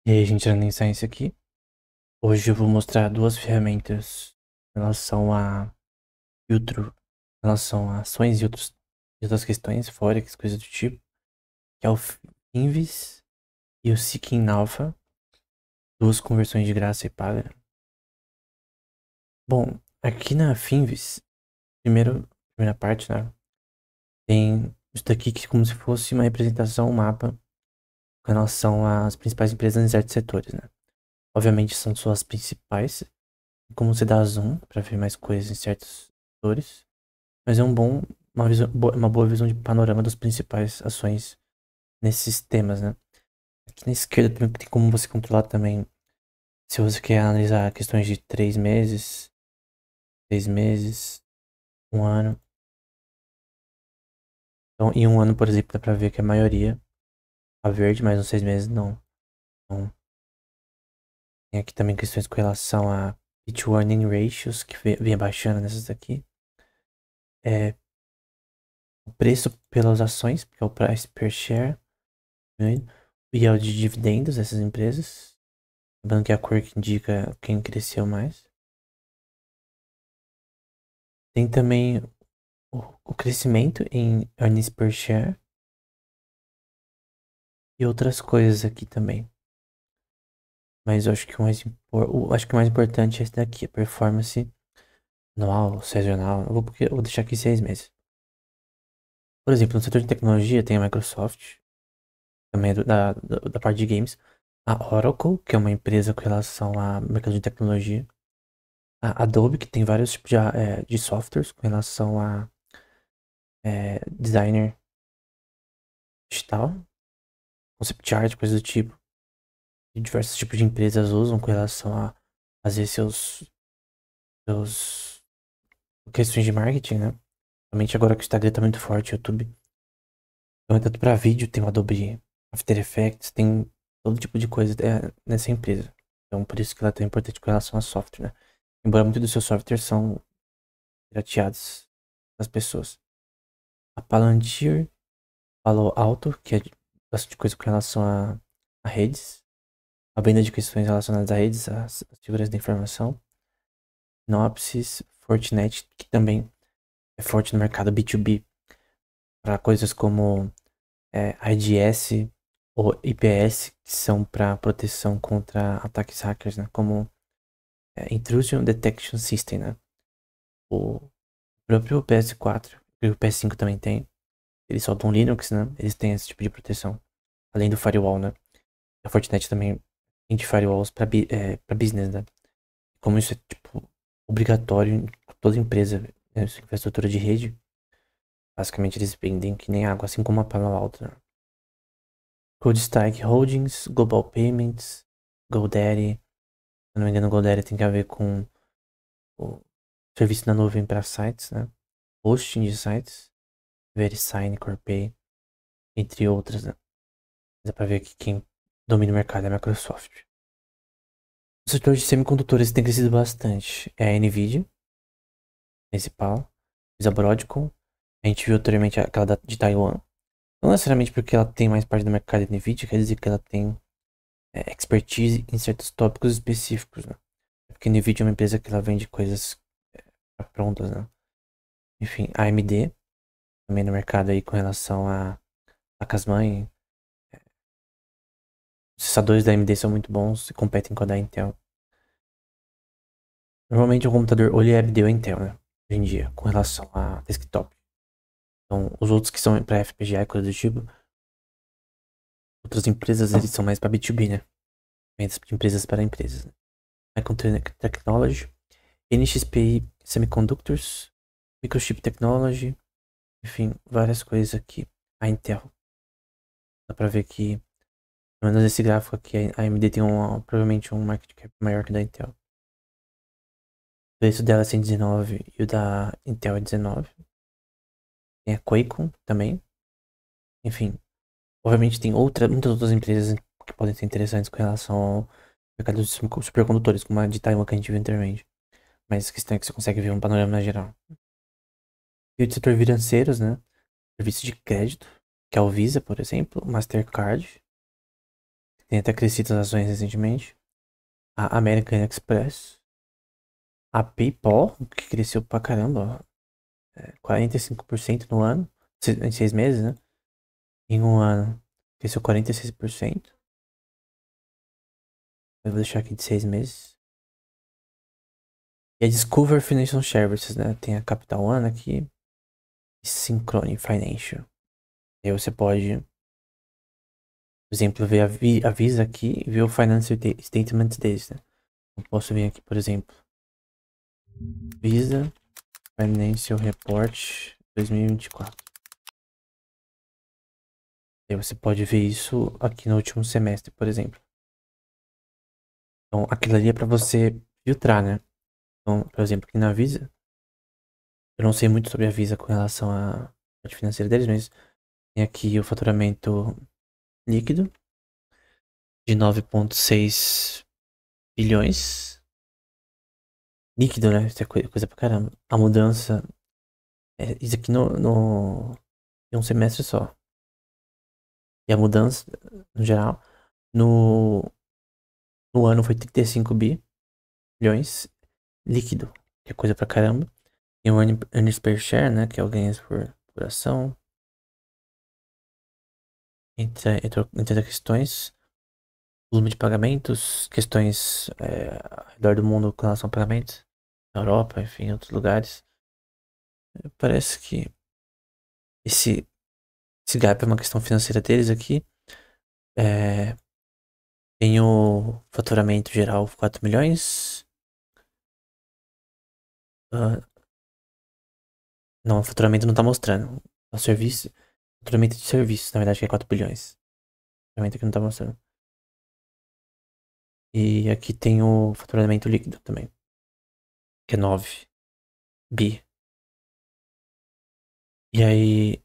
E aí, gente, Running Science aqui. Hoje eu vou mostrar duas ferramentas em relação a filtro, em relação a ações e outras questões, Forex, coisas do tipo, que é o Finviz e o Seeking Alpha, duas conversões de graça e paga. Bom, aqui na Finviz, primeira parte, né, tem isso daqui que é como se fosse uma representação, um mapa, com relação às principais empresas em certos setores, né. Obviamente são suas principais, como você dá zoom para ver mais coisas em certos setores. Mas é uma boa visão de panorama das principais ações nesses temas, né? Aqui na esquerda também tem como você controlar também, se você quer analisar questões de 3 meses, 6 meses, um ano. Então, em um ano, por exemplo, dá pra ver que a maioria tá verde, mas nos 6 meses não. Então, tem aqui também questões com relação a pitch warning ratios, que vem abaixando nessas daqui. É o preço pelas ações, que é o price per share, né? O yield de dividendos dessas empresas. Lembrando que é a cor que indica quem cresceu mais. Tem também o crescimento em earnings per share e outras coisas aqui também. Mas eu acho que acho que o mais importante é esse daqui, a performance anual, sazonal. Eu vou deixar aqui 6 meses. Por exemplo, no setor de tecnologia tem a Microsoft, também é da parte de games. A Oracle, que é uma empresa com relação a mercado de tecnologia. A Adobe, que tem vários tipos de softwares com relação a designer digital, concept art, coisas do tipo. E diversos tipos de empresas usam com relação a fazer seus questões de marketing, né? Principalmente agora que o Instagram tá muito forte, o YouTube. Então, tanto pra vídeo, tem o Adobe After Effects, tem todo tipo de coisa nessa empresa. Então, por isso que ela é tão importante com relação a software, né? Embora muitos dos seus softwares são pirateados das pessoas. A Palantir Palo Alto, que é bastante coisa com relação a redes. A venda de questões relacionadas a redes, a segurança da informação. Synopsys, Fortinet, que também é forte no mercado B2B, para coisas como IDS ou IPS, que são para proteção contra ataques hackers, né? Como Intrusion Detection System, né? O próprio PS4 e o PS5 também tem. Eles soltam Linux, né? Eles têm esse tipo de proteção. Além do firewall, né? A Fortinet também tem de firewalls para business, né? Como isso é, tipo, obrigatório em toda empresa, né? Infraestrutura de rede. Basicamente eles vendem que nem água, assim como a Palo Alto, né? CodeStrike Holdings, Global Payments, GoDaddy. Se eu não me engano, GoDaddy tem que ver com o serviço na nuvem para sites, né? Hosting de sites, VeriSign, Corpay, entre outras, né? Dá pra ver que quem domina o mercado é a Microsoft. O setor de semicondutores tem crescido bastante. É a Nvidia, principal, a Broadcom. A gente viu anteriormente aquela de Taiwan. Não necessariamente porque ela tem mais parte do mercado de Nvidia, quer dizer que ela tem expertise em certos tópicos específicos, né? Porque a Nvidia é uma empresa que ela vende coisas prontas, né? Enfim, a AMD também no mercado aí com relação a placas-mãe. Os processadores da AMD são muito bons e competem com a da Intel. Normalmente o computador ou ele é AMD ou Intel, né? Hoje em dia, com relação a desktop. Então, os outros que são para FPGA e coisa do tipo, outras empresas eles são mais para B2B, né? Vendas de empresas para empresas, né? Micron Technology, NXP Semiconductors, Microchip Technology, enfim, várias coisas aqui. A Intel. Dá pra ver que, pelo menos nesse gráfico aqui, a AMD tem provavelmente um market cap maior que o da Intel. O preço dela é 119 e o da Intel é 19. Tem a Qualcomm também. Enfim, obviamente tem muitas outras empresas que podem ser interessantes com relação ao mercado de supercondutores, como a de Taiwan que a gente viu anteriormente. Mas a questão é que você consegue ver um panorama na geral. E o setor financeiros, né? Serviço de crédito, que é o Visa, por exemplo, o Mastercard. tem até crescido as ações recentemente. A American Express. A PayPal, que cresceu pra caramba, ó. 45% no ano. Em 6 meses, né? Em um ano, cresceu 46%. Eu vou deixar aqui de 6 meses. E a Discover Financial Services, né? Tem a Capital One aqui. E Synchrony Financial. E aí você pode, por exemplo, ver a Visa aqui e ver o Financial Statement deles, né? Eu posso vir aqui, por exemplo, Visa Financial Report 2024. E aí você pode ver isso aqui no último semestre, por exemplo. Então, aquilo ali é para você filtrar, né? Então, por exemplo, aqui na Visa, eu não sei muito sobre a Visa com relação à parte financeira deles, mas tem aqui o faturamento líquido de 9,6 bilhões. Líquido, né? Isso é coisa pra caramba. A mudança. Isso aqui em um semestre só. E a mudança, no geral, no, no ano foi 35 bilhões líquido. Que é coisa pra caramba. E o earnings per share, né? Que é o ganhos por ação. Entre as questões. Volume de pagamentos. Questões ao redor do mundo com relação a pagamentos. Na Europa, enfim, em outros lugares. Parece que esse, esse gap é uma questão financeira deles aqui. É, tem o faturamento geral 4 milhões. Ah, não, o faturamento não tá mostrando. O serviço. Faturamento de serviços, na verdade, que é 4 bilhões. O faturamento aqui não tá mostrando. E aqui tem o faturamento líquido também. Que é 9 bi. E aí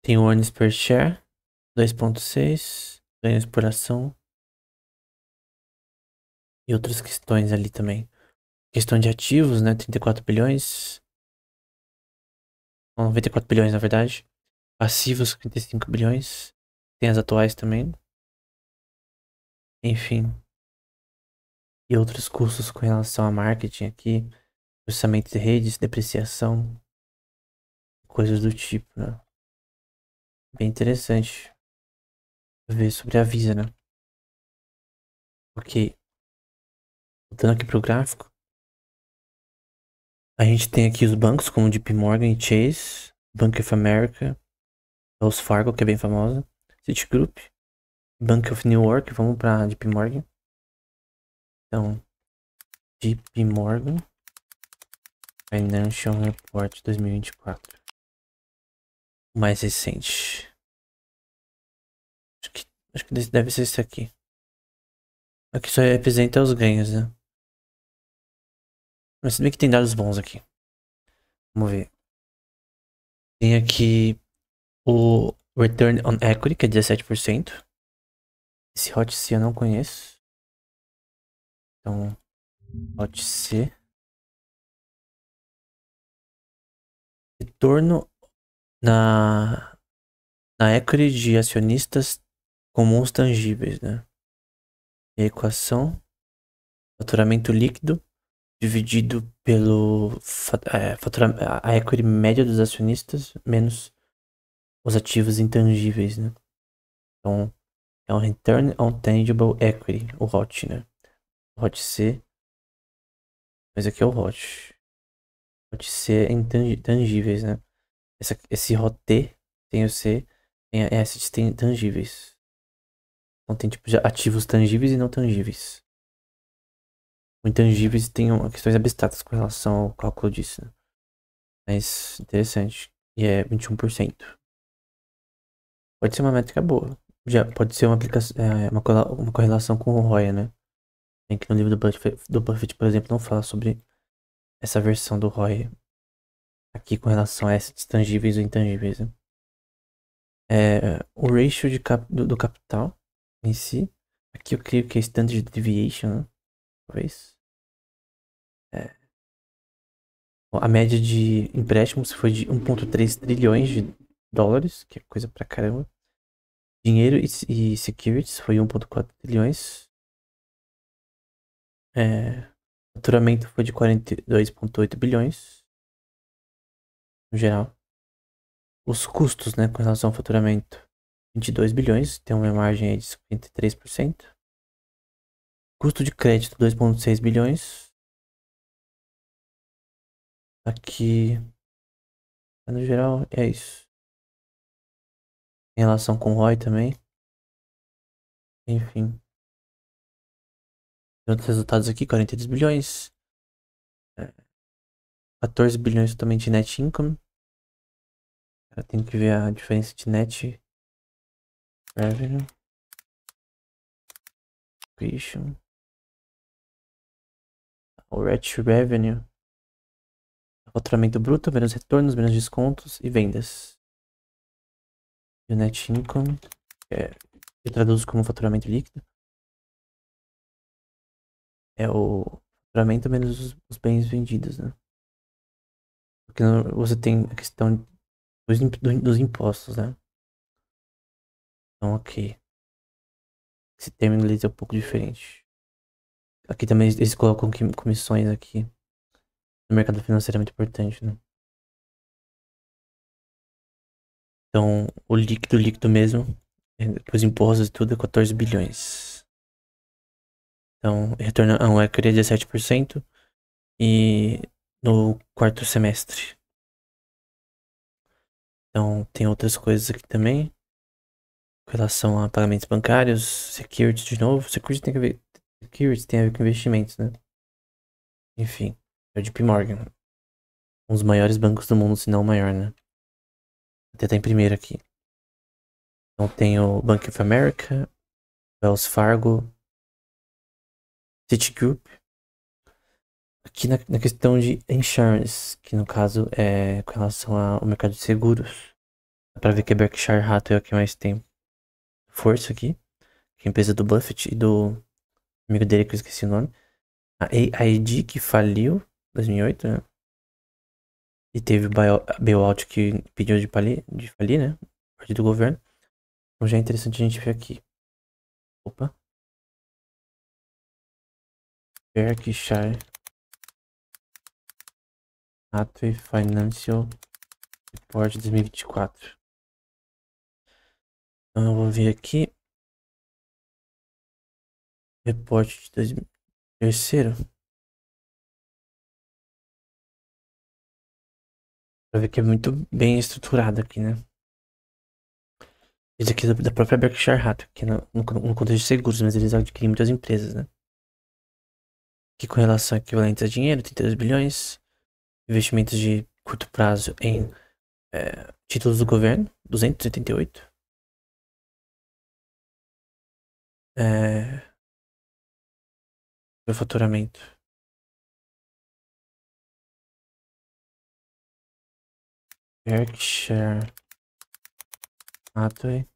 tem o earnings per share 2,6. Ganhos por ação. E outras questões ali também. Questão de ativos, né? 34 bilhões. Não, 94 bilhões, na verdade. Passivos, 55 bilhões. Tem as atuais também. Enfim. E outros custos com relação a marketing aqui. Processamento de redes, depreciação. Coisas do tipo, né? Bem interessante ver sobre a Visa, né? Ok. Voltando aqui pro gráfico. A gente tem aqui os bancos como JP Morgan e Chase. Bank of America. Wells Fargo, que é bem famosa. Citigroup. Bank of New York. Vamos pra JP Morgan. Então, JP Morgan Financial Report 2024. O mais recente. Acho que deve ser esse aqui. Aqui só representa os ganhos, né? Mas se bem que tem dados bons aqui. Vamos ver. Tem aqui o Return on Equity, que é 17%. Esse Hot C eu não conheço. Então, Hot C. Retorno na equity de acionistas comuns tangíveis, né? E a equação, faturamento líquido dividido pelo a equity média dos acionistas menos os ativos intangíveis, né? Então, é um Return on Tangible Equity, o ROT, né? O ROT C, mas aqui é o ROT. ROT C é intangíveis, né? Esse ROT tem o C, tem assets tangíveis. Então tem tipo de ativos tangíveis e não tangíveis. O intangíveis tem questões abstratas com relação ao cálculo disso, né? Mas interessante. E é 21%. Pode ser uma métrica boa. Já pode ser uma aplicação, uma correlação com o ROI, né? Tem que no livro do Buffett, por exemplo, não fala sobre essa versão do ROI aqui com relação a assets tangíveis ou intangíveis, né? O ratio do capital em si. Aqui eu creio que é standard deviation, né? Talvez. É, a média de empréstimos foi de 1,3 trilhões de dólares, que é coisa pra caramba. Dinheiro e securities foi 1,4 trilhões. Faturamento foi de 42,8 bilhões, no geral. Os custos, né, com relação ao faturamento, 22 bilhões, tem uma margem aí de 53%. Custo de crédito, 2,6 bilhões. Aqui, no geral, é isso. Em relação com o ROI também. Enfim. Outros resultados aqui, 42 bilhões. 14 bilhões totalmente de net income. Tem que ver a diferença de net revenue. Creation. O net revenue. Faturamento bruto, menos retornos, menos descontos e vendas. E o net income, eu traduzo como faturamento líquido. É o faturamento menos os bens vendidos, né? Porque você tem a questão dos impostos, né? Então, ok. Esse termo em inglês é um pouco diferente. Aqui também eles colocam comissões aqui. No mercado financeiro é muito importante, né? Então, o líquido mesmo, depois impostos e tudo, é 14 bilhões. Então, retorno a um equity é 17% e no quarto semestre. Então, tem outras coisas aqui também. Com relação a pagamentos bancários, security de novo. Security tem a ver com investimentos, né? Enfim, é o JP Morgan. Um dos maiores bancos do mundo, se não o maior, né? Até tá em primeiro aqui. Então tem o Bank of America, Wells Fargo, Citigroup. Aqui na questão de insurance, que no caso é com relação ao mercado de seguros. Dá pra ver que a Berkshire Hathaway é o que mais tem força aqui. Que é a empresa do Buffett e do amigo dele que eu esqueci o nome. A AIG que faliu em 2008, né? E teve o bailout que pediu de falir, né? Parte do governo. Então já é interessante a gente ver aqui. Opa. Berkshire Hathaway Financial Report 2024. Então eu vou ver aqui. Reporte de terceiro. Pra ver que é muito bem estruturado aqui, né? Esse aqui é da própria Berkshire Hathaway, que é no contexto de seguros, mas eles adquirem muitas empresas, né? Aqui com relação a equivalentes a dinheiro, 32 bilhões. Investimentos de curto prazo em títulos do governo, 288. Meu faturamento. Berkshire Hathaway.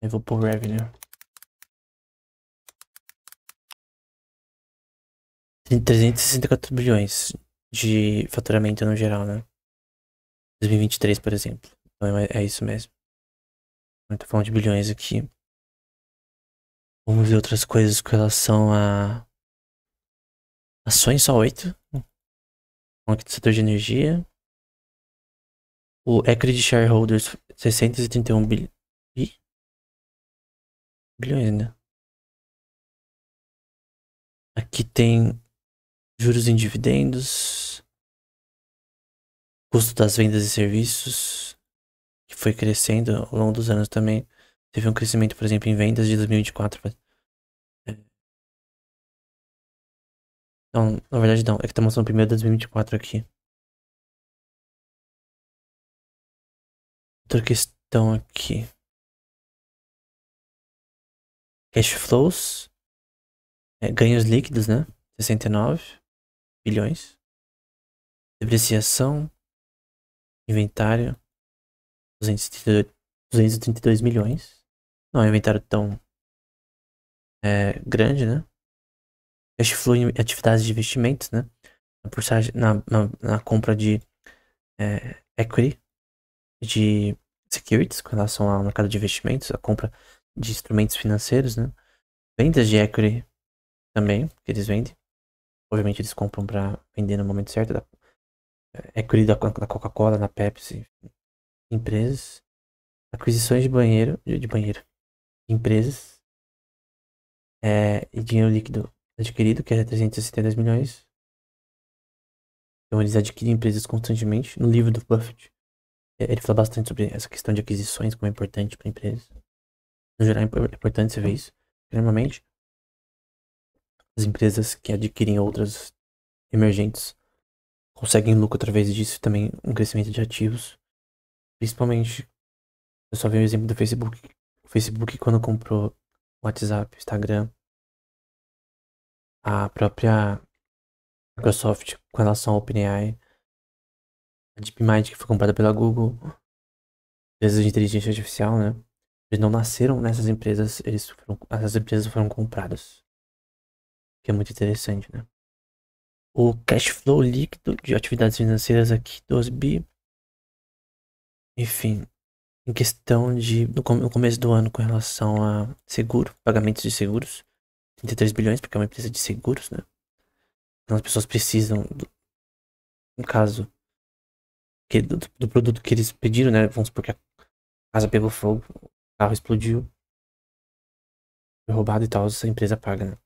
Eu vou por revenue. 364 bilhões de faturamento no geral, né? 2023, por exemplo. Então é isso mesmo. Eu tô falando de bilhões aqui. Vamos ver outras coisas com relação a ações, só 8. Aqui do setor de energia. O equity shareholders, 631 bilhões, né? Aqui tem juros em dividendos. Custo das vendas e serviços, que foi crescendo ao longo dos anos também. Teve um crescimento, por exemplo, em vendas de 2024. Não, na verdade não. É que tá mostrando primeiro 2024 aqui. Outra questão aqui. Cash flows. Ganhos líquidos, né? 69 bilhões. Depreciação. Inventário. 232 milhões. Não é um inventário tão grande, né? Cash flow em atividades de investimentos, né? Na compra de equity, de securities, com relação ao mercado de investimentos, a compra de instrumentos financeiros, né? Vendas de equity também, que eles vendem. Obviamente eles compram para vender no momento certo. Equity da Coca-Cola, da Pepsi, empresas. Aquisições de banheiro, empresas. E dinheiro líquido adquirido, que é 372 milhões. Então eles adquirem empresas constantemente. No livro do Buffett, ele fala bastante sobre essa questão de aquisições, como é importante para empresas. No geral, é importante você ver isso. Normalmente, as empresas que adquirem outras emergentes conseguem lucro através disso, também um crescimento de ativos. Principalmente, eu só vi o exemplo do Facebook. O Facebook, quando comprou o WhatsApp, o Instagram, a própria Microsoft com relação ao OpenAI, a DeepMind, que foi comprada pela Google, empresas de inteligência artificial, né? Eles não nasceram nessas empresas, essas empresas foram compradas. Que é muito interessante, né? O cash flow líquido de atividades financeiras aqui, 12 bi. Enfim, em questão de, no começo do ano, com relação a seguro, pagamentos de seguros, 33 bilhões, porque é uma empresa de seguros, né? Então as pessoas precisam, no caso, do produto que eles pediram, né? Vamos supor que a casa pegou fogo, o carro explodiu, foi roubado e tal, essa empresa paga, né?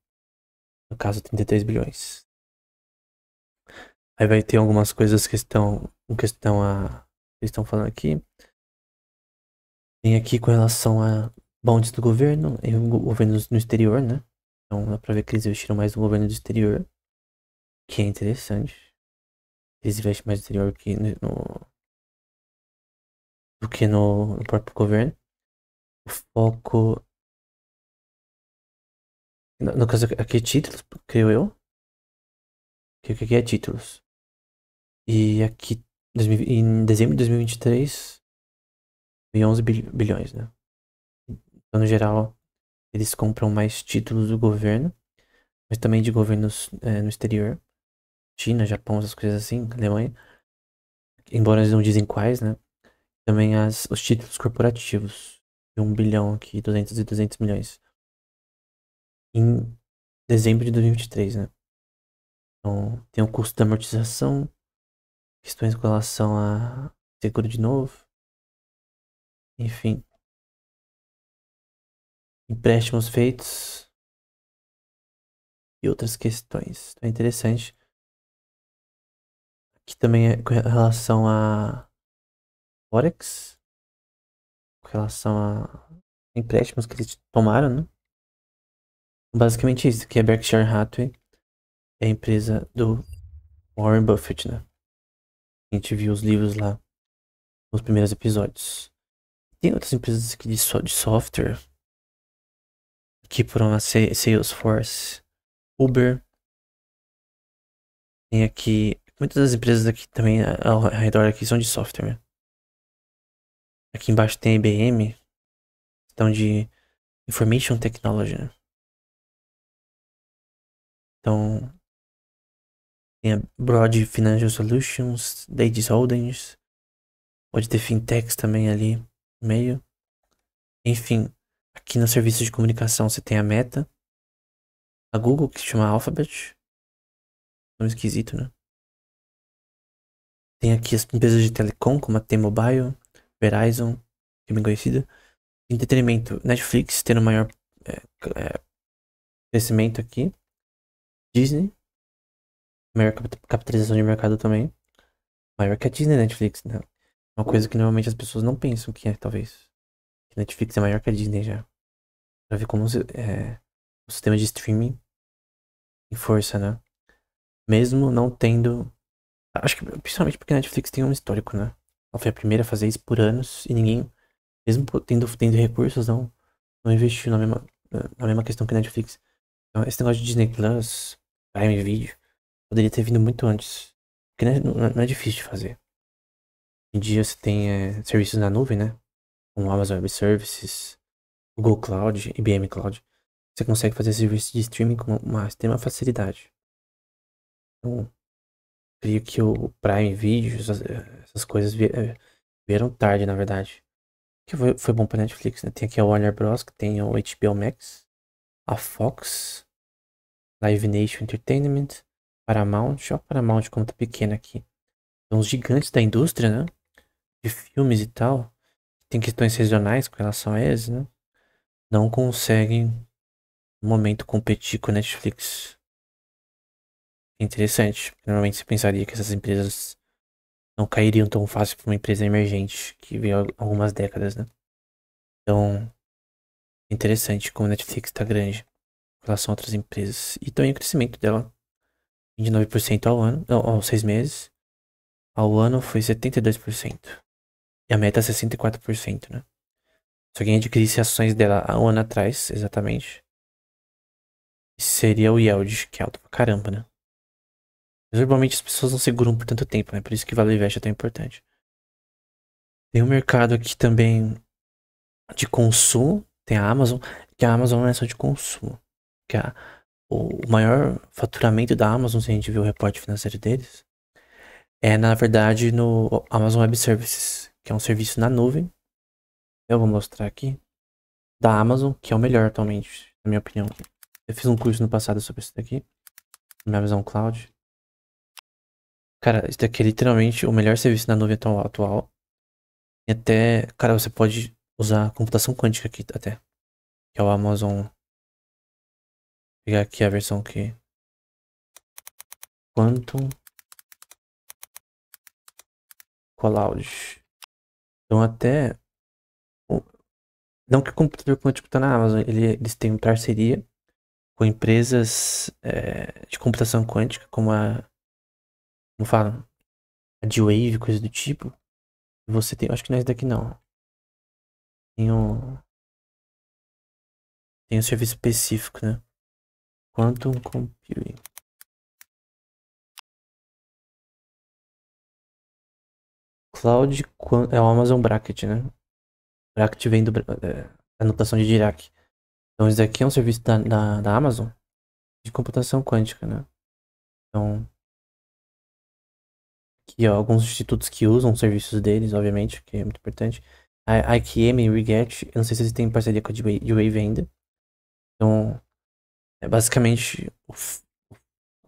No caso, 33 bilhões. Aí vai ter algumas coisas que estão, em questão a, que estão falando aqui. Tem aqui com relação a bonds do governo, e governos no exterior, né? Então dá pra ver que eles investiram mais no governo do exterior, que é interessante. Eles investem mais no exterior do que no próprio governo. O foco, no caso aqui é títulos, creio eu. Que aqui é títulos. E aqui, em dezembro de 2023, foi 11 bilhões, né? Então, no geral, eles compram mais títulos do governo, mas também de governos no exterior. China, Japão, essas coisas assim, Alemanha. Embora eles não dizem quais, né? Também os títulos corporativos. De 1 bilhão aqui, 200 milhões. Em dezembro de 2023, né? Então, tem o custo da amortização, questões com relação a seguro de novo. Enfim, empréstimos feitos e outras questões. Então é interessante. Aqui também é com relação a Forex, com relação a empréstimos que eles tomaram, né? Basicamente isso, que é Berkshire Hathaway, é a empresa do Warren Buffett, né? A gente viu os livros lá nos primeiros episódios. Tem outras empresas aqui de software, que foram a Salesforce, Uber. Tem aqui, muitas das empresas aqui também ao redor aqui são de software, né? Aqui embaixo tem a IBM, questão de Information Technology, né? Então, tem a Broad Financial Solutions, Davis Holdings, pode ter fintechs também ali no meio. Enfim, aqui no serviço de comunicação você tem a Meta, a Google, que se chama Alphabet, nome esquisito, né? Tem aqui as empresas de telecom, como a T-Mobile, Verizon, que é bem conhecida. Entretenimento, Netflix tendo maior é, crescimento aqui. Disney, maior capitalização de mercado também. Maior que a Disney e Netflix, né? Uma coisa que normalmente as pessoas não pensam que é, talvez. Que Netflix é maior que a Disney já. Pra ver como o sistema de streaming em força, né? Mesmo não tendo. Acho que principalmente porque a Netflix tem um histórico, né? Ela foi a primeira a fazer isso por anos e ninguém, mesmo tendo recursos, não investiu na mesma questão que a Netflix. Então, esse negócio de Disney Plus, Prime Video, poderia ter vindo muito antes. Porque não é difícil de fazer. Hoje em dia você tem serviços na nuvem, né? Como Amazon Web Services, Google Cloud, IBM Cloud. Você consegue fazer serviço de streaming com uma extrema facilidade. Então, creio que o Prime Video, essas coisas vieram tarde, na verdade. Que foi bom pra Netflix, né? Tem aqui a Warner Bros, que tem o HBO Max, a Fox, Live Nation Entertainment, Paramount. Ó, a Paramount como tá pequena aqui. São os gigantes da indústria, né? De filmes e tal. Tem questões regionais com relação a eles, né? Não conseguem, no momento, competir com a Netflix. Interessante. Normalmente você pensaria que essas empresas não cairiam tão fácil para uma empresa emergente que veio há algumas décadas, né? Então, interessante como a Netflix está grande em relação a outras empresas. E também o crescimento dela, 29% ao ano, não, aos 6 meses. Ao ano foi 72%. E a meta é 64%, né? Se alguém adquirisse ações dela há um ano atrás, exatamente, seria o yield, que é alto pra caramba, né? Mas normalmente as pessoas não seguram por tanto tempo, né? Por isso que Vale Invest é tão importante. Tem um mercado aqui também de consumo. Tem a Amazon, que a Amazon não é só de consumo. Que o maior faturamento da Amazon, se a gente ver o reporte financeiro deles, é na verdade no Amazon Web Services, que é um serviço na nuvem. Eu vou mostrar aqui. Da Amazon, que é o melhor atualmente, na minha opinião. Eu fiz um curso no passado sobre isso daqui, na Amazon Cloud. Cara, isso daqui é literalmente o melhor serviço na nuvem atual. E até, cara, você pode usar computação quântica aqui até. Que é o Amazon. Vou pegar aqui a versão que. Quantum Cloud. Então até. Não que o computador quântico tá na Amazon, eles têm parceria com empresas de computação quântica, como a. Como fala? A D-Wave, coisa do tipo. Você tem. Acho que não é esse daqui não. Tem um. Tem um serviço específico, né? Quantum Computing. Cloud é o Amazon Bracket, né? Bracket vem da notação de Dirac. Então, isso daqui é um serviço da Amazon de computação quântica, né? Então, aqui, ó, alguns institutos que usam os serviços deles, obviamente, que é muito importante. A IQM e Riget, eu não sei se eles têm parceria com a D-Wave ainda. Então, é basicamente o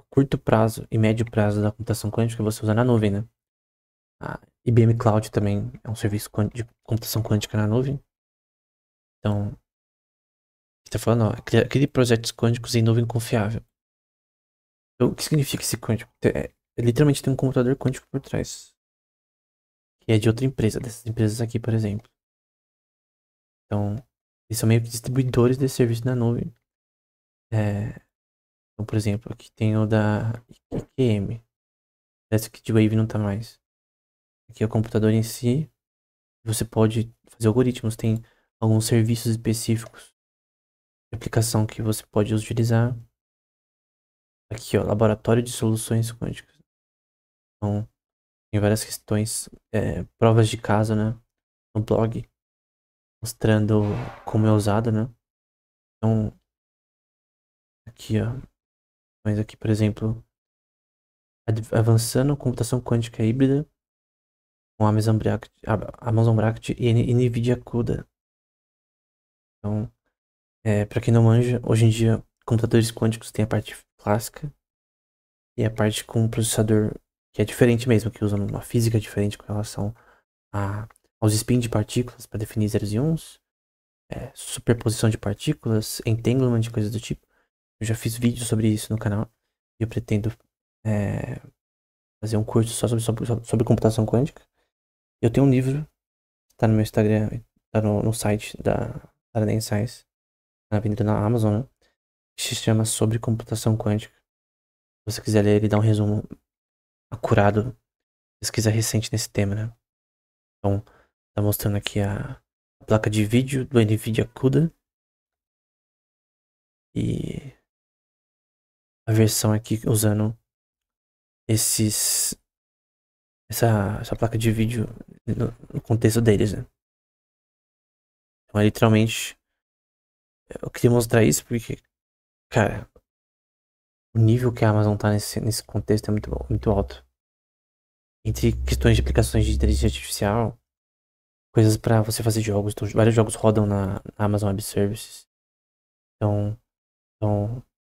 curto prazo e médio prazo da computação quântica você usa na nuvem, né? A IBM Cloud também é um serviço de computação quântica na nuvem. Então, você tá falando, ó, crie projetos quânticos em nuvem confiável. Então, o que significa esse quântico? Literalmente tem um computador quântico por trás. Que é de outra empresa, dessas empresas aqui, por exemplo. Então, eles são meio que distribuidores desse serviço na nuvem. Então, por exemplo, aqui tem o da IQM. Essa aqui de Wave não tá mais. Aqui é o computador em si. Você pode fazer algoritmos. Tem alguns serviços específicos de aplicação que você pode utilizar. Aqui, ó, laboratório de soluções quânticas. Então, tem várias questões, provas de caso, né? No blog, mostrando como é usado, né? Então, aqui, ó. Mas aqui, por exemplo, avançando computação quântica híbrida com Amazon Bracket e NVIDIA CUDA. Então, para quem não manja, hoje em dia, computadores quânticos têm a parte clássica e a parte com um processador que é diferente mesmo, que usa uma física diferente com relação aos spin de partículas para definir zeros e uns, superposição de partículas, entanglement, coisas do tipo. Eu já fiz vídeo sobre isso no canal e eu pretendo fazer um curso só sobre computação quântica. Eu tenho um livro, tá no meu Instagram, tá no site da Paradigm Science, na vendida na Amazon, né? Que se chama Sobre Computação Quântica. Se você quiser ler, ele dá um resumo acurado, pesquisa recente nesse tema, né? Então, tá mostrando aqui a placa de vídeo do NVIDIA CUDA e a versão aqui usando essa placa de vídeo no contexto deles, né? Então, literalmente, eu queria mostrar isso porque, cara, o nível que a Amazon tá nesse contexto é muito alto. Entre questões de aplicações de inteligência artificial, coisas pra você fazer jogos. Então, vários jogos rodam na Amazon Web Services. Então,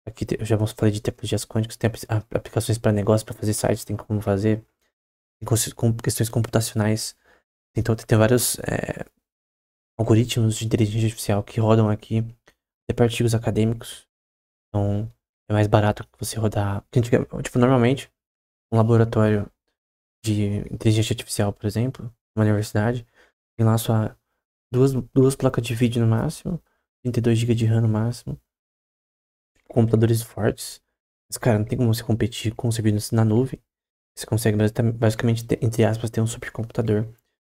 aqui eu já falei de tecnologias quânticas, tem aplicações para negócio, para fazer sites, tem como fazer, tem com questões computacionais. Então, tem vários algoritmos de inteligência artificial que rodam aqui, até para artigos acadêmicos. Então, é mais barato que você rodar. Porque, tipo, normalmente, um laboratório de inteligência artificial, por exemplo, uma universidade, tem lá só duas placas de vídeo no máximo, 32 GB de RAM no máximo, computadores fortes. Mas, cara, não tem como você competir com servidores na nuvem. Você consegue basicamente, entre aspas, ter um supercomputador.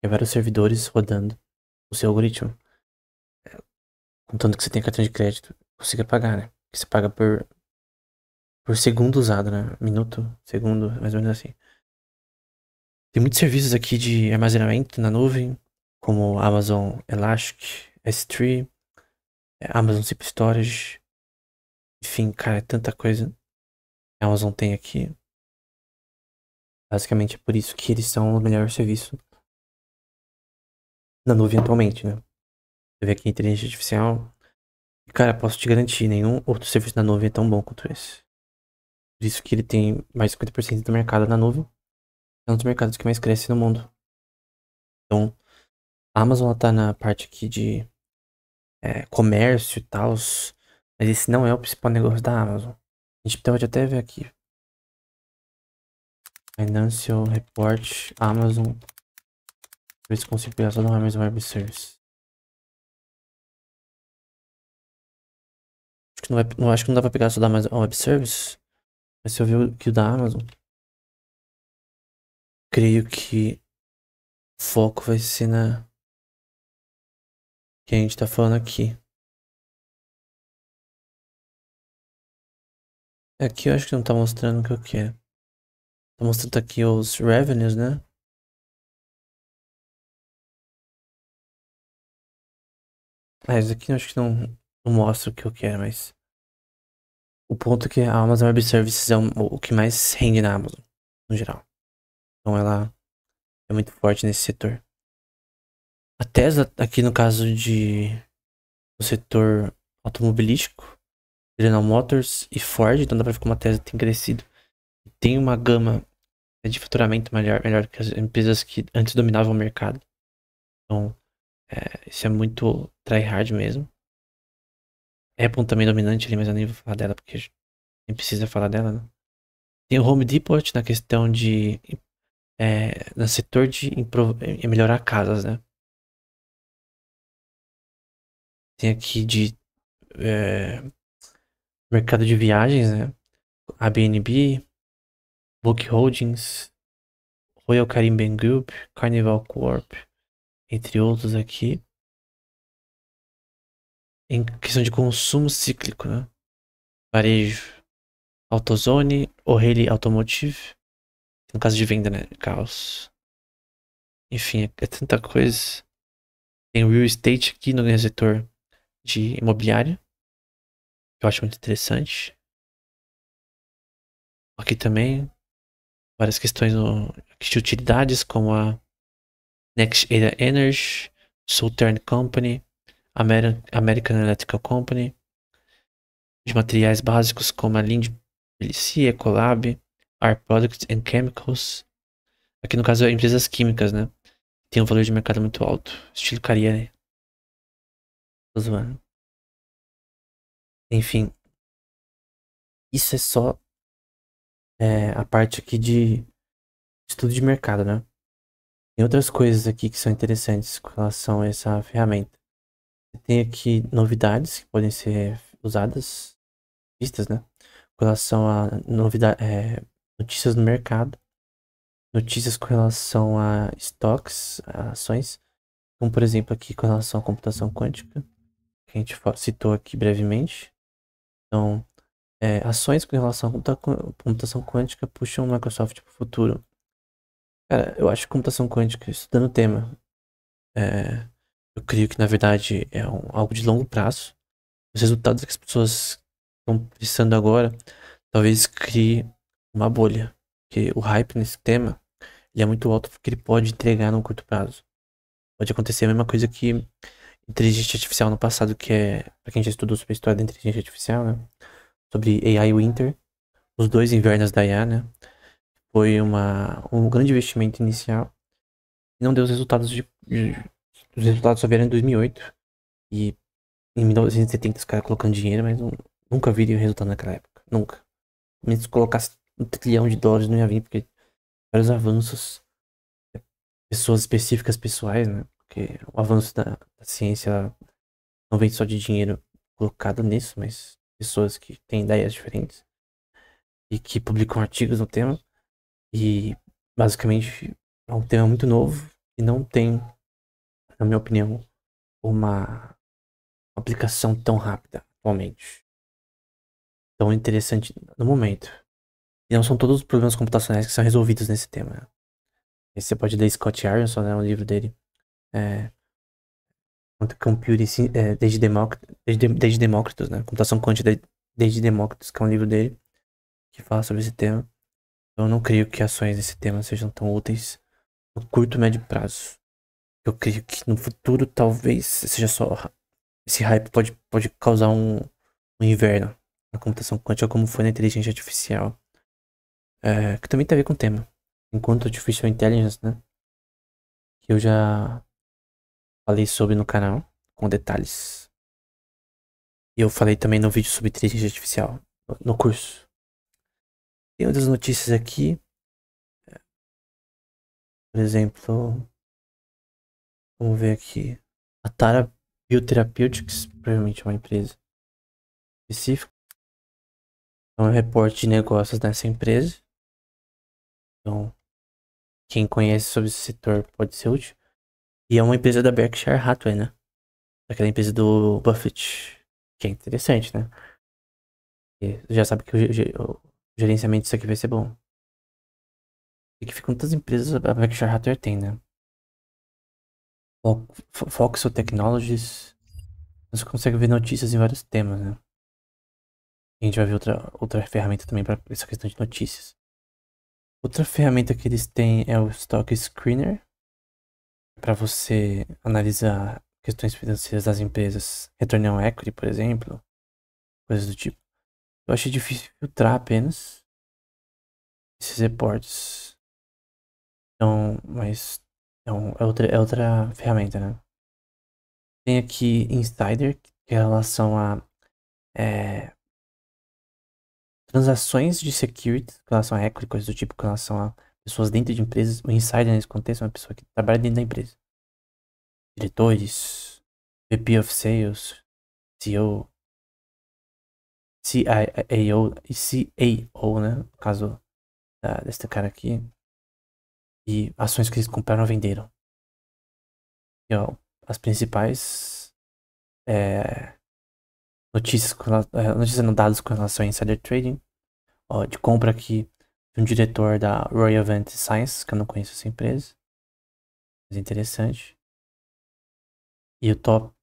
E vários servidores rodando o seu algoritmo. Contanto que você tem cartão de crédito, consiga pagar, né? Que você paga por segundo usado, né? Minuto, segundo, mais ou menos assim. Tem muitos serviços aqui de armazenamento na nuvem, como Amazon Elastic, S3, Amazon Zip Storage. Enfim, cara, é tanta coisa que a Amazon tem aqui. Basicamente é por isso que eles são o melhor serviço na nuvem atualmente, né? Você vê aqui inteligência artificial. E, cara, posso te garantir, nenhum outro serviço na nuvem é tão bom quanto esse. Por isso que ele tem mais de 50% do mercado na nuvem. É um dos mercados que mais cresce no mundo. Então, a Amazon ela tá na parte aqui de comércio e tal. Mas esse não é o principal negócio da Amazon. A gente pode até ver aqui. Financial Report, Amazon. Ver se consigo pegar só do Amazon Web Service. Acho que não dá pra pegar só da Amazon Web Service. Mas se eu ver aqui o da Amazon, creio que o foco vai ser na que a gente tá falando aqui. Aqui eu acho que não tá mostrando o que eu quero. Tá mostrando aqui os revenues, né? Ah, isso aqui eu acho que não mostra o que eu quero, mas o ponto é que a Amazon Web Services é o que mais rende na Amazon, no geral. Então ela é muito forte nesse setor. A Tesla, aqui no caso do setor automobilístico, General Motors e Ford, então dá pra ver como a Tesla tem crescido. Tem uma gama de faturamento melhor que as empresas que antes dominavam o mercado. Então, isso é muito tryhard mesmo. Apple também é dominante ali, mas eu nem vou falar dela porque nem precisa falar dela, né? Tem o Home Depot na questão de no setor de melhorar casas, né? Tem aqui de mercado de viagens, né? Airbnb, Book Holdings, Royal Caribbean Group, Carnival Corp, entre outros aqui. Em questão de consumo cíclico, né? Varejo, AutoZone, O'Reilly Automotive, no caso de venda, né? Carros. Enfim, é tanta coisa. Tem o real estate aqui no setor de imobiliário, que eu acho muito interessante. Aqui também, várias questões de utilidades, como a Next Era Energy, Southern Company, American Electrical Company, de materiais básicos como a Lind PLC, Ecolab, Our Products and Chemicals. Aqui no caso, empresas químicas, né? Tem um valor de mercado muito alto. Estilo Carrier. Tô zoando. Enfim, isso é só a parte aqui de estudo de mercado, né? Tem outras coisas aqui que são interessantes com relação a essa ferramenta. Tem aqui novidades que podem ser usadas, vistas, né? Com relação a notícias no mercado, notícias com relação a estoques, a ações, como por exemplo aqui com relação à computação quântica, que a gente citou aqui brevemente. Então, ações com relação à computação quântica puxam o Microsoft para o futuro. Cara, eu acho que computação quântica, estudando o tema, eu creio que na verdade é algo de longo prazo. Os resultados que as pessoas estão precisando agora, talvez crie uma bolha. Porque o hype nesse tema, ele é muito alto porque ele pode entregar no curto prazo. Pode acontecer a mesma coisa que inteligência artificial no passado, que é, pra quem já estudou sobre a história da inteligência artificial, né? Sobre AI Winter, os dois invernos da IA, né? Foi um grande investimento inicial e não deu os resultados os resultados só vieram em 2008 e em 1970 os caras colocando dinheiro, mas nunca viram o resultado naquela época, nunca. Mesmo se colocasse $1 trilhão não ia vir, porque vários avanços, pessoas específicas pessoais, né? Porque o avanço da ciência não vem só de dinheiro colocado nisso, mas pessoas que têm ideias diferentes e que publicam artigos no tema. E basicamente é um tema muito novo e não tem, na minha opinião, uma aplicação tão rápida atualmente, tão interessante no momento. E não são todos os problemas computacionais que são resolvidos nesse tema, né? E você pode ler Scott Armstrong, né, um livro dele, é, Quantum Computing desde Demócritos, né? Computação quântica desde Demócritos, que é um livro dele que fala sobre esse tema. Eu não creio que ações nesse tema sejam tão úteis no curto e médio prazo. Eu creio que no futuro talvez seja só. Esse hype pode causar um inverno na computação quântica, como foi na inteligência artificial. Que também tem a ver com o tema. Enquanto Artificial Intelligence, né? Que eu já falei sobre no canal, com detalhes. E eu falei também no vídeo sobre inteligência artificial, no curso. Tem outras notícias aqui. Por exemplo, vamos ver aqui. A Tara Biotherapeutics, provavelmente é uma empresa específica. É um reporte de negócios dessa empresa. Então, quem conhece sobre esse setor pode ser útil. E é uma empresa da Berkshire Hathaway, né? Aquela empresa do Buffett. Que é interessante, né? E já sabe que o gerenciamento disso aqui vai ser bom. E que quantas empresas a Berkshire Hathaway tem, né? Foxel Technologies. Você consegue ver notícias em vários temas, né? E a gente vai ver outra ferramenta também para essa questão de notícias. Outra ferramenta que eles têm é o Stock Screener, para você analisar questões financeiras das empresas, return on equity, por exemplo, coisas do tipo. Eu achei difícil filtrar apenas esses reportes. Então, mas é outra ferramenta, né? Tem aqui Insider, que é em relação a é, transações de security, com relação a equity, coisas do tipo, com relação a pessoas dentro de empresas. O Insider, nesse contexto, é uma pessoa que trabalha dentro da empresa. Diretores, VP of Sales, CEO, CIO e CAO, né? No caso desse cara aqui. E ações que eles compraram ou venderam. E, ó, as principais notícias, notícias não dados com relação a insider trading. Ó, de compra aqui de um diretor da Royal Event Science, que eu não conheço essa empresa. Mas interessante. E o top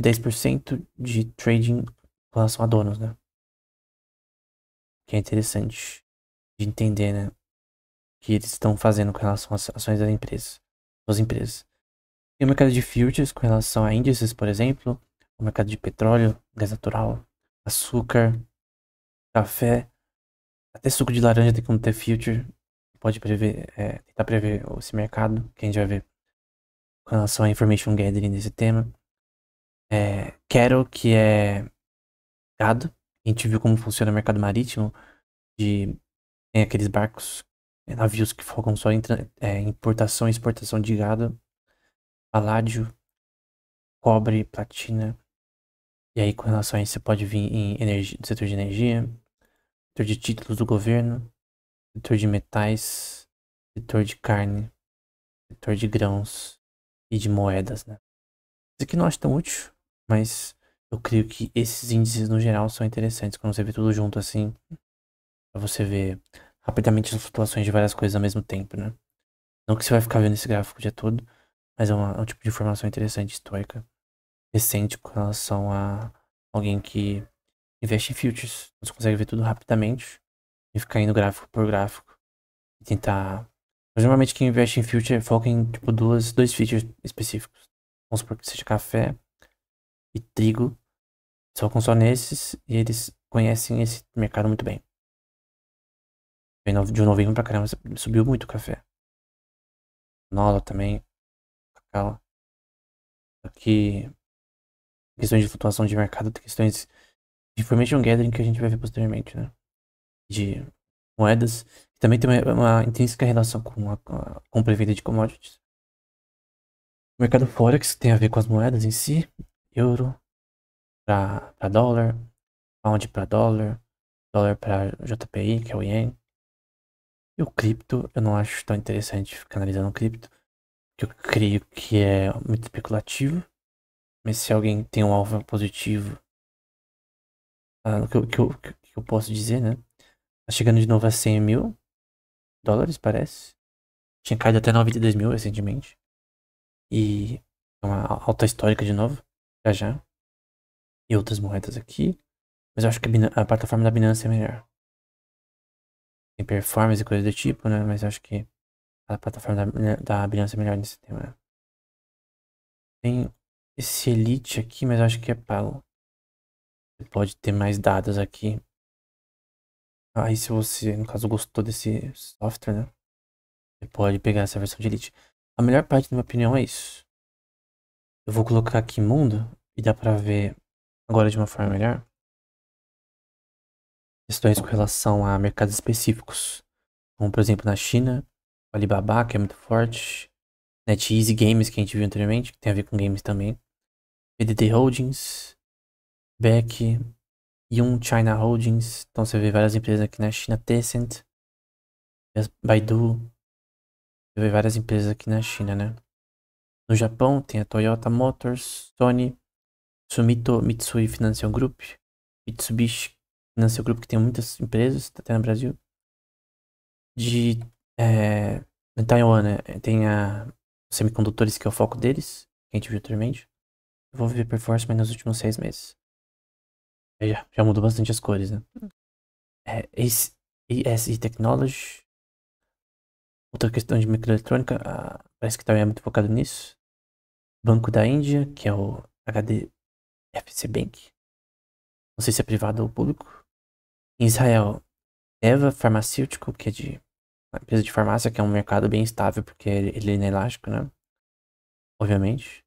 10% de trading com relação a donos, né? Que é interessante de entender, né? Que eles estão fazendo com relação às ações das empresas. Das empresas. Tem o mercado de futures com relação a índices, por exemplo. O mercado de petróleo, gás natural, açúcar, café. Até suco de laranja tem como ter future. Pode prever, tentar prever esse mercado, que a gente vai ver com relação a information gathering nesse tema. Cattle, que é gado. A gente viu como funciona o mercado marítimo. Tem aqueles barcos, navios que focam só em importação e exportação de gado. Paládio, cobre, platina. E aí, com relação a isso, você pode vir em energia, do setor de energia, setor de títulos do governo, setor de metais, setor de carne, setor de grãos e de moedas, né? Isso aqui não acho tão útil, mas eu creio que esses índices no geral são interessantes quando você vê tudo junto assim, pra você ver rapidamente as flutuações de várias coisas ao mesmo tempo, né? Não que você vai ficar vendo esse gráfico o dia todo, mas é um tipo de informação interessante, histórica, recente com relação a alguém que investe em futures. Você consegue ver tudo rapidamente e ficar indo gráfico por gráfico e tentar Mas normalmente quem investe em future foca em, tipo, dois features específicos. Vamos supor que seja café e trigo. Focam só nesses e eles conhecem esse mercado muito bem. De novembro pra caramba subiu muito o café. Nola também, cacau. Aqui, questões de flutuação de mercado, tem questões de information gathering que a gente vai ver posteriormente, né? De moedas. Também tem uma intrínseca relação com a compra e venda de commodities. O mercado Forex tem a ver com as moedas em si. Euro para dólar, pound para dólar, dólar para JPI, que é o Yen. E o cripto, eu não acho tão interessante ficar analisando o cripto, que eu creio que é muito especulativo. Mas se alguém tem um alvo positivo, que eu posso dizer, né? Tá chegando de novo a 100 mil dólares, parece. Tinha caído até 92 mil recentemente. E é uma alta histórica de novo, já já. E outras moedas aqui. Mas eu acho que a plataforma da Binance é melhor. Tem performance e coisa do tipo, né? Mas eu acho que a plataforma da Binance é melhor nesse tema, né? Tem esse Elite aqui, mas eu acho que é pago. Você pode ter mais dados aqui. Aí se você, no caso, gostou desse software, né? Você pode pegar essa versão de Elite. A melhor parte, na minha opinião, é isso. Eu vou colocar aqui mundo e dá pra ver agora de uma forma melhor questões com relação a mercados específicos. Como, por exemplo, na China, o Alibaba, que é muito forte. NetEase Games, que a gente viu anteriormente, que tem a ver com games também. PDD Holdings, Beck, Yum China Holdings. Então você vê várias empresas aqui na China. Tencent, Baidu. Você vê várias empresas aqui na China, né? No Japão tem a Toyota Motors, Sony, Sumitomo Mitsui Financial Group, Mitsubishi Financial Group, que tem muitas empresas, até no Brasil. De na Taiwan, né? Tem a semicondutores, que é o foco deles, que a gente viu anteriormente. Eu vou ver performance mas nos últimos 6 meses. Aí já mudou bastante as cores, né? ASE Technology. Outra questão de microeletrônica, parece que também é muito focado nisso. Banco da Índia, que é o HDFC Bank. Não sei se é privado ou público. Em Israel, Eva Farmacêutico, que é de uma empresa de farmácia, que é um mercado bem estável, porque ele é inelástico, né? Obviamente.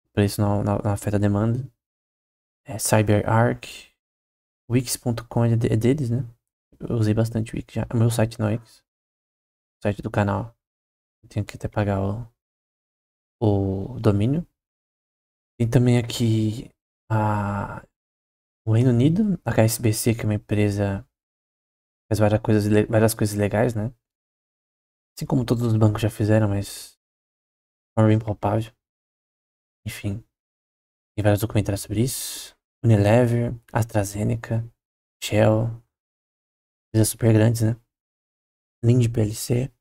O preço não afeta a demanda. CyberArk. Wix.com é deles, né? Eu usei bastante o Wix já. O meu site não é Wix. O site do canal. Eu tenho que até pagar o domínio. Tem também aqui o Reino Unido, a HSBC, que é uma empresa que faz várias coisas legais, né? Assim como todos os bancos já fizeram, mas de forma bem palpável. Enfim, tem vários documentários sobre isso. Unilever, AstraZeneca, Shell, empresas super grandes, né? Lind PLC.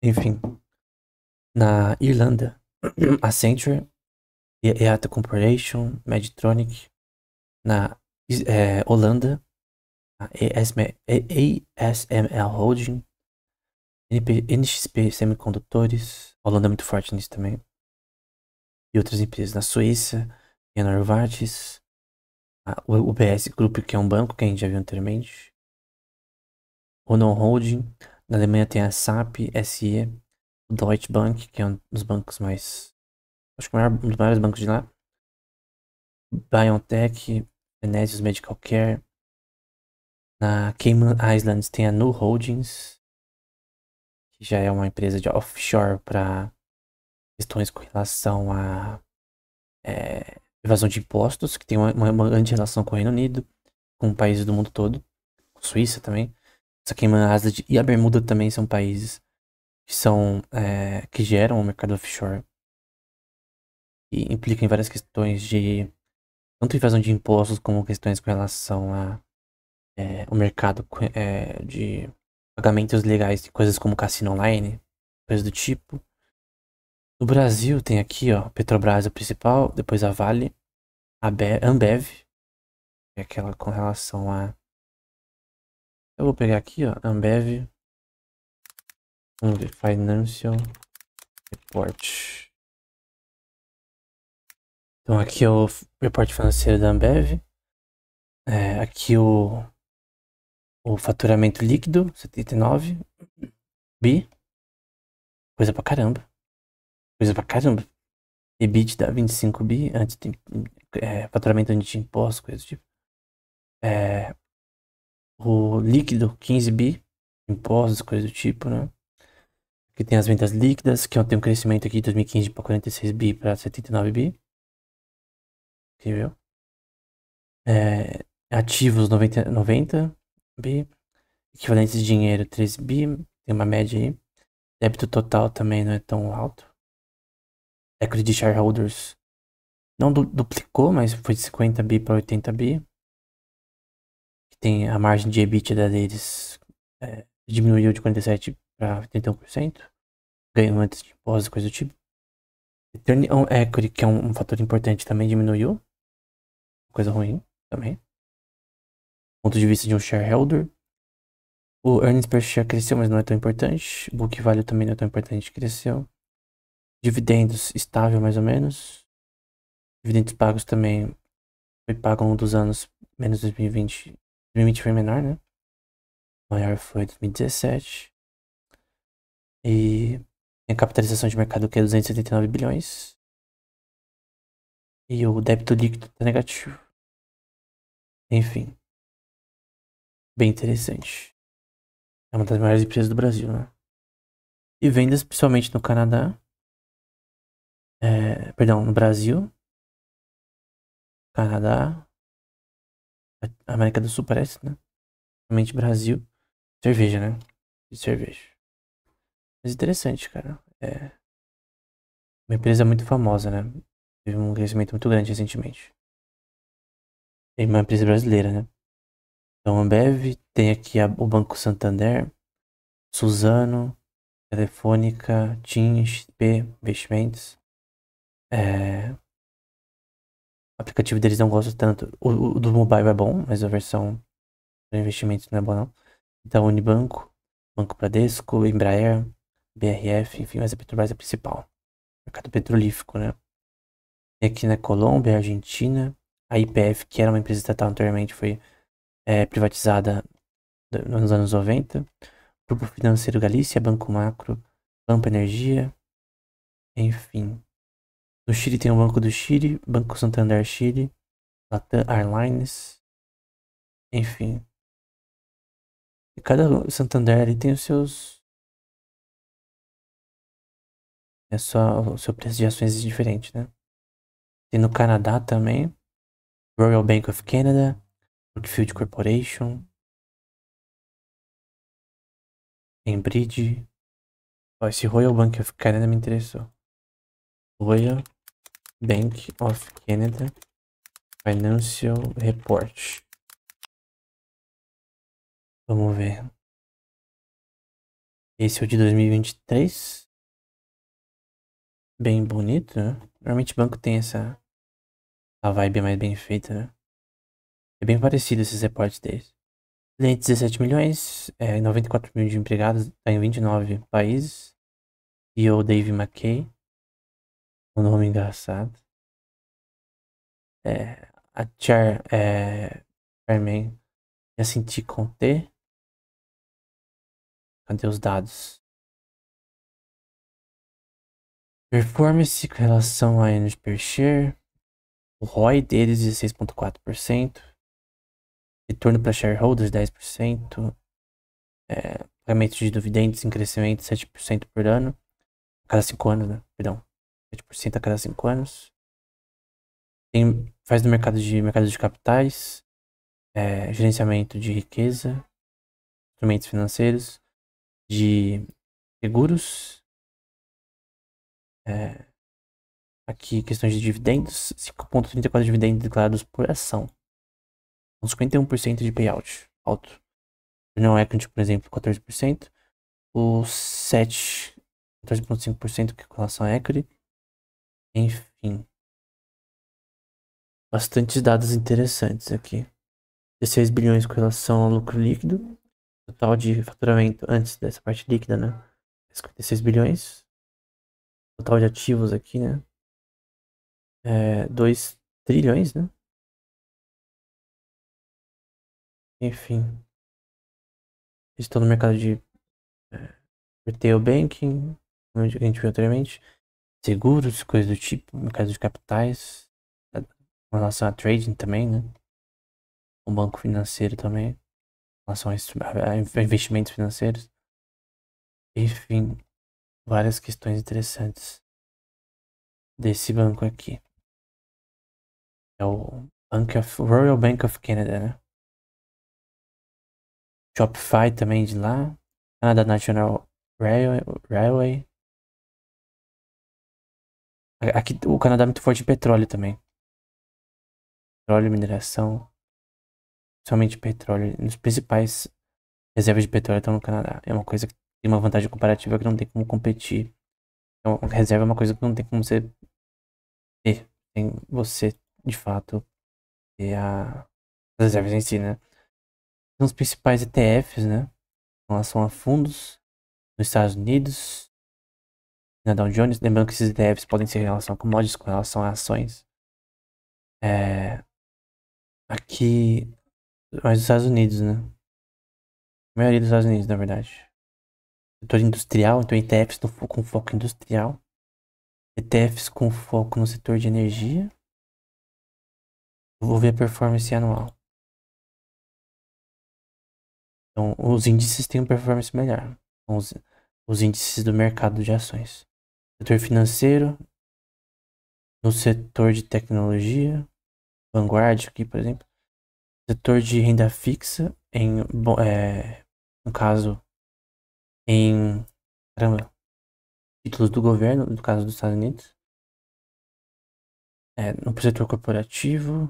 Enfim, na Irlanda, Accenture, EATA Corporation, Medtronic. Na Holanda, a ASML Holding, NXP Semicondutores, a Holanda é muito forte nisso também. E outras empresas. Na Suíça, tem a Novartis, o UBS Group, que é um banco que a gente já viu anteriormente. Honor Holding. Na Alemanha tem a SAP SE, o Deutsche Bank, que é um dos bancos mais. Acho que um dos maiores bancos de lá. BioNTech, Venesius Medical Care. Na Cayman Islands tem a Nu Holdings, que já é uma empresa de offshore para questões com relação a evasão de impostos, que tem uma grande relação com o Reino Unido, com países do mundo todo, com Suíça também. Essa Cayman Islands e a Bermuda também são países que que geram o mercado offshore e implicam em várias questões de tanto evasão de impostos como questões com relação a o mercado de pagamentos legais de coisas como cassino online, coisas do tipo. No Brasil tem aqui, ó, Petrobras é o principal, depois a Vale, Ambev, que é aquela com relação a. Eu vou pegar aqui, ó, Ambev, Vamos ver, Financial Report. Então aqui é o reporte financeiro da Ambev. Aqui o faturamento líquido, 79 bi. Coisa pra caramba. Coisa pra caramba. EBITDA 25 bi, antes tem faturamento antes de impostos, coisa do tipo. O líquido, 15 bi, impostos, coisa do tipo, né? Aqui tem as vendas líquidas, que tem um crescimento aqui de 2015 para 46 bi para 79 bi. Incrível. Ativos, 90 bi. Equivalentes de dinheiro, 13 bi. Tem uma média aí. Débito total também não é tão alto. Equity de shareholders não duplicou, mas foi de 50 bi para 80 bi. Tem a margem de EBITDA deles diminuiu de 47 para 81%. Ganho antes de impostos, coisa do tipo. Return on equity, que é um fator importante, também diminuiu. Coisa ruim também. Ponto de vista de um shareholder. O earnings per share cresceu, mas não é tão importante. Book value também não é tão importante, cresceu. Dividendos estável, mais ou menos. Dividendos pagos também foi pago um dos anos, menos 2020. 2020 foi menor, né? O maior foi 2017. E tem a capitalização de mercado que é 279 bilhões. E o débito líquido tá negativo. Enfim. Bem interessante. É uma das maiores empresas do Brasil, né? E vendas principalmente no Canadá. Perdão, no Brasil. Canadá. América do Sul parece, né? Principalmente Brasil. Cerveja, né? De cerveja. Mas interessante, cara. É uma empresa muito famosa, né? Teve um crescimento muito grande recentemente. É uma empresa brasileira, né? Então, a Ambev, tem aqui o Banco Santander, Suzano, Telefônica, TIM, XP, Investimentos. O aplicativo deles não gosto tanto. O do mobile é bom, mas a versão para investimentos não é boa, não. Então, Unibanco, Banco Bradesco, Embraer, BRF, enfim, mas a Petrobras é a principal. Mercado petrolífico, né? Tem aqui na Colômbia, Argentina, a YPF, que era uma empresa estatal anteriormente, foi privatizada nos anos 90. Grupo Financeiro Galícia, Banco Macro, Pampa Energia, enfim. No Chile tem o Banco do Chile, Banco Santander Chile, Latam Airlines, enfim. E cada Santander ali tem os seus. É só o seu preço de ações diferente, né? Tem no Canadá também, Royal Bank of Canada, Brookfield Corporation, Enbridge. Ó, esse Royal Bank of Canada me interessou. Royal Bank of Canada Financial Report. Vamos ver. Esse é o de 2023. Bem bonito, né? Normalmente banco tem a vibe mais bem feita, né? É bem parecido esses reportes deles. Clientes 17 milhões, 94 mil de empregados, tá em 29 países. E o Dave McKay, um nome engraçado. A Chairman é Cinti Conté. Cadê os dados? Performance com relação a earnings per share. O ROI deles 16,4%. Retorno para shareholders 10%. Pagamento de dividendos em crescimento 7% por ano. A cada 5 anos, né? Perdão. 7% a cada 5 anos. Faz no mercado de capitais. Gerenciamento de riqueza. Instrumentos financeiros. De seguros. Aqui, questões de dividendos. 5,34 dividendos declarados por ação. Com 51% de payout. Alto. Não equity, por exemplo, 14%. O 14,5% com relação a equity. Enfim. Bastantes dados interessantes aqui. 16 bilhões com relação ao lucro líquido. Total de faturamento antes dessa parte líquida, né? 56 bilhões. Total de ativos aqui, né? 2 trilhões, né? Enfim, estou no mercado de retail banking, como a gente viu anteriormente, seguros, coisas do tipo, mercado de capitais, com relação a trading também, né? O banco financeiro também, com relação a investimentos financeiros. Enfim, várias questões interessantes desse banco aqui. É o Royal Bank of Canada, né? Shopify também de lá. Canada National Railway. Aqui o Canadá é muito forte em petróleo também. Petróleo, mineração, somente petróleo. Os principais reservas de petróleo estão no Canadá. É uma coisa que tem uma vantagem comparativa que não tem como competir. Então, reserva é uma coisa que não tem como você ter. Tem você, de fato, ter as reservas em si, né? São os principais ETFs, né? Com relação a fundos nos Estados Unidos, na Dow Jones. Lembrando que esses ETFs podem ser em relação a commodities, com relação a ações. Aqui, mais dos Estados Unidos, né? A maioria dos Estados Unidos, na verdade. Setor industrial, então ETFs com foco industrial. ETFs com foco no setor de energia. Vou ver a performance anual. Então, os índices têm uma performance melhor. Então, os índices do mercado de ações. Setor financeiro, no setor de tecnologia, Vanguard aqui, por exemplo. Setor de renda fixa, no caso, em caramba, títulos do governo, no caso dos Estados Unidos. No setor corporativo,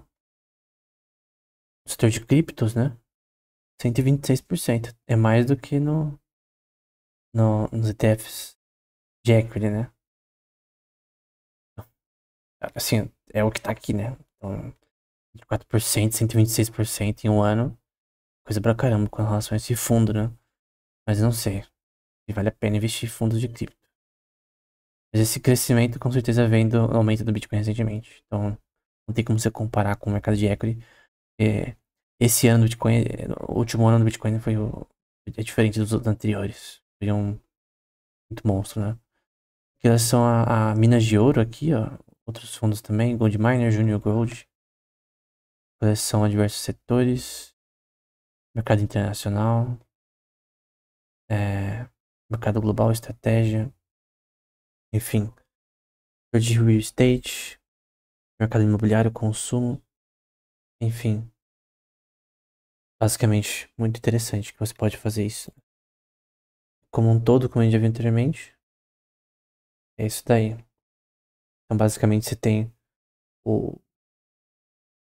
no setor de criptos, né? 126%. É mais do que nos ETFs de equity, né? Assim, é o que tá aqui, né? Então, 24%, 126% em um ano. Coisa pra caramba com relação a esse fundo, né? Mas eu não sei se vale a pena investir em fundos de cripto. Mas esse crescimento com certeza vem do aumento do Bitcoin recentemente. Então, não tem como você comparar com o mercado de equity. Esse ano do Bitcoin, o último ano do Bitcoin é diferente dos outros anteriores. Foi muito monstro, né? Em relação a minas de ouro aqui, ó, outros fundos também, Gold Miner, Junior Gold, coleção a diversos setores, mercado internacional, mercado global, estratégia, enfim, setor de real estate, mercado imobiliário, consumo, enfim, basicamente muito interessante que você pode fazer isso. Como um todo, como a gente já viu anteriormente, é isso daí. Então, basicamente, você tem o.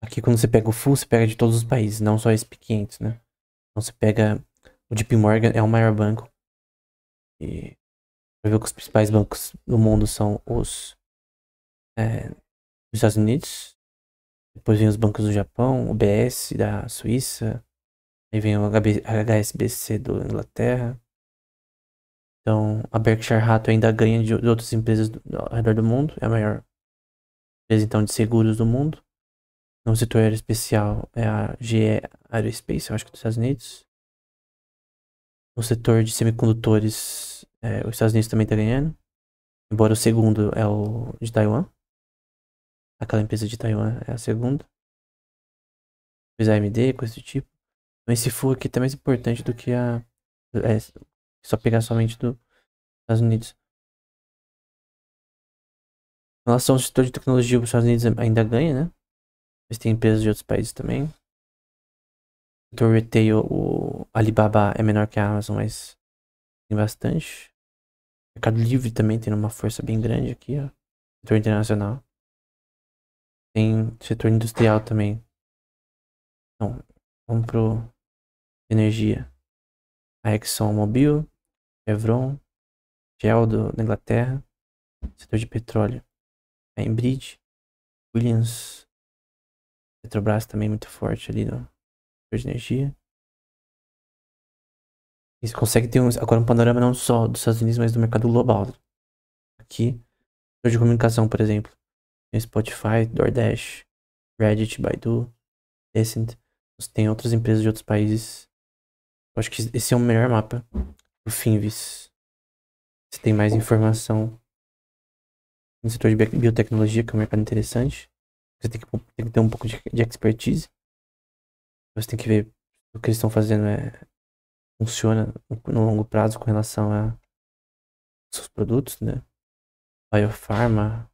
Aqui, quando você pega o full, você pega de todos os países, não só SP500, né? Então, você pega. O JP Morgan é o maior banco. E vai ver que os principais bancos do mundo são dos Estados Unidos. Depois vem os bancos do Japão, o BS da Suíça. Aí vem o HSBC da Inglaterra. Então, a Berkshire Hathaway ainda ganha de outras empresas ao redor do mundo. É a maior empresa, então, de seguros do mundo. No setor aeroespacial é a GE Aerospace, eu acho que dos Estados Unidos. No setor de semicondutores, os Estados Unidos também está ganhando. Embora o segundo é o de Taiwan. Aquela empresa de Taiwan é a segunda. Depois a AMD, coisa do tipo. Mas esse full aqui tá mais importante do que só pegar somente dos Estados Unidos. Em relação ao setor de tecnologia, os Estados Unidos ainda ganha, né? Mas tem empresas de outros países também. O setor retail, o Alibaba é menor que a Amazon, mas tem bastante. Mercado Livre também tem uma força bem grande aqui, ó. Setor internacional. Tem setor industrial também. Então, vamos pro energia. A ExxonMobil, Chevron, Shell da Inglaterra. Setor de petróleo. A Enbridge, Williams, Petrobras também muito forte ali no setor de energia. E você consegue ter agora um panorama não só dos Estados Unidos, mas do mercado global. Aqui, setor de comunicação, por exemplo, tem Spotify, DoorDash, Reddit, Baidu, Tencent. Você tem outras empresas de outros países. Eu acho que esse é o melhor mapa pro Finvis. Você tem mais informação no setor de biotecnologia, que é um mercado interessante. Você tem que ter um pouco de expertise. Você tem que ver o que eles estão fazendo funciona no longo prazo com relação a seus produtos, né? Biopharma,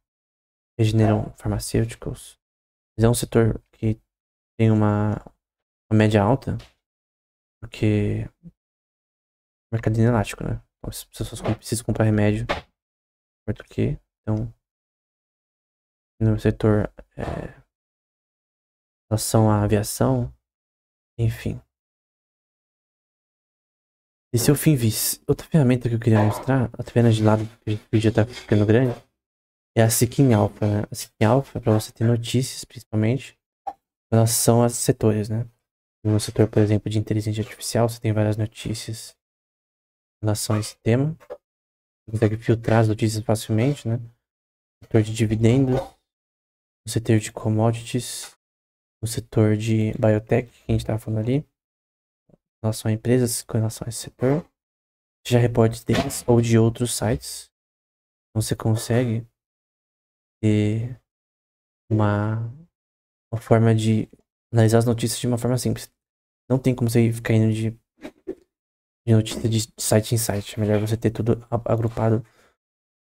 Regeneron Pharmaceuticals. Mas é um setor que tem uma média alta, porque o mercado é inelástico, né? Então, as pessoas precisam comprar remédio do que. Então, no setor em relação à aviação, enfim. Esse é o Finvis. Outra ferramenta que eu queria mostrar, até vendo de lado, porque o vídeo já tá ficando grande, é a Seeking Alpha, né? A Seeking Alpha é para você ter notícias, principalmente, em relação a setores, né? No setor, por exemplo, de inteligência artificial, você tem várias notícias em relação a esse tema. Você consegue filtrar as notícias facilmente, né? No setor de dividendos, no setor de commodities, no setor de biotech, que a gente estava falando ali, em relação a empresas, com relação a esse setor. Já reportes deles ou de outros sites. Então você consegue ter uma forma de analisar as notícias de uma forma simples. Não tem como você ficar indo de notícia de site em site. É melhor você ter tudo agrupado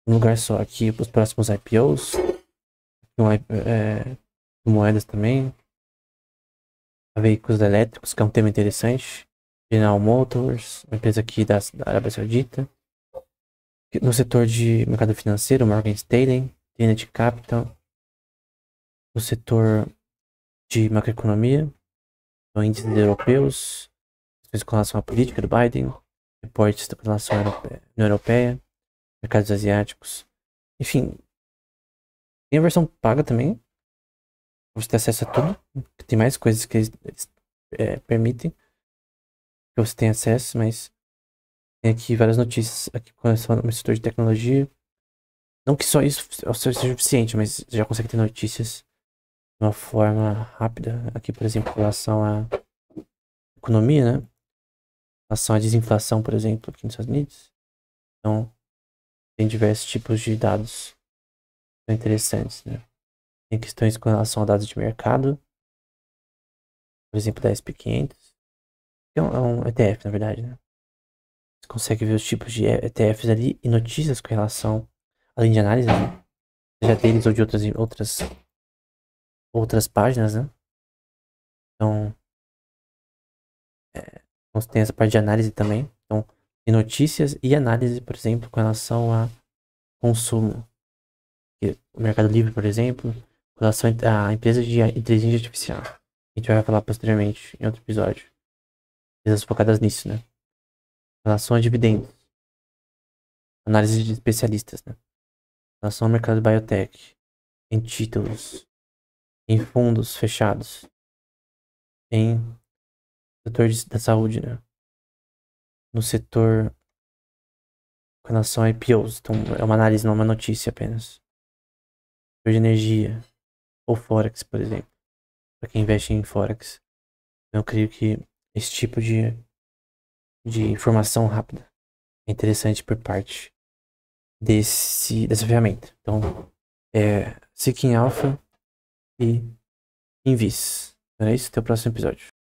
num lugar só. Aqui os próximos IPOs, moedas também, veículos elétricos, que é um tema interessante. General Motors, uma empresa aqui da Arábia Saudita. No setor de mercado financeiro, Morgan Stanley, Trinity Capital. No setor de macroeconomia, então, índices europeus, com relação à política do Biden, reportes com relação à União Europeia, mercados asiáticos. Enfim, tem a versão paga também, pra você ter acesso a tudo. Tem mais coisas que eles permitem que você tenha acesso, mas tem aqui várias notícias aqui com relação ao setor de tecnologia. Não que só isso seja suficiente, mas já consegue ter notícias de uma forma rápida. Aqui, por exemplo, em relação à economia, né? Em relação à desinflação, por exemplo, aqui nos Estados Unidos. Então, tem diversos tipos de dados que são interessantes, né? Tem questões com relação a dados de mercado, por exemplo, da SP500, que é um ETF, na verdade, né? Você consegue ver os tipos de ETFs ali e notícias com relação, além de análise, né? Seja deles ou de outras páginas, né? Então, você tem essa parte de análise também. Então, tem notícias e análise, por exemplo, com relação a consumo. O Mercado Livre, por exemplo, com relação a empresas de inteligência artificial. A gente vai falar posteriormente em outro episódio. Empresas focadas nisso, né? Em relação a dividendos. Análise de especialistas, né? Em relação ao mercado de biotech. Em títulos. Em fundos fechados. Em setor da saúde, né? No setor com relação a IPOs. Então, é uma análise, não uma notícia apenas. Setor de energia. Ou Forex, por exemplo. Para quem investe em Forex. Eu creio que esse tipo de informação rápida é interessante por parte dessa ferramenta. Então, Seeking Alpha e Invis. Então é isso, até o próximo episódio.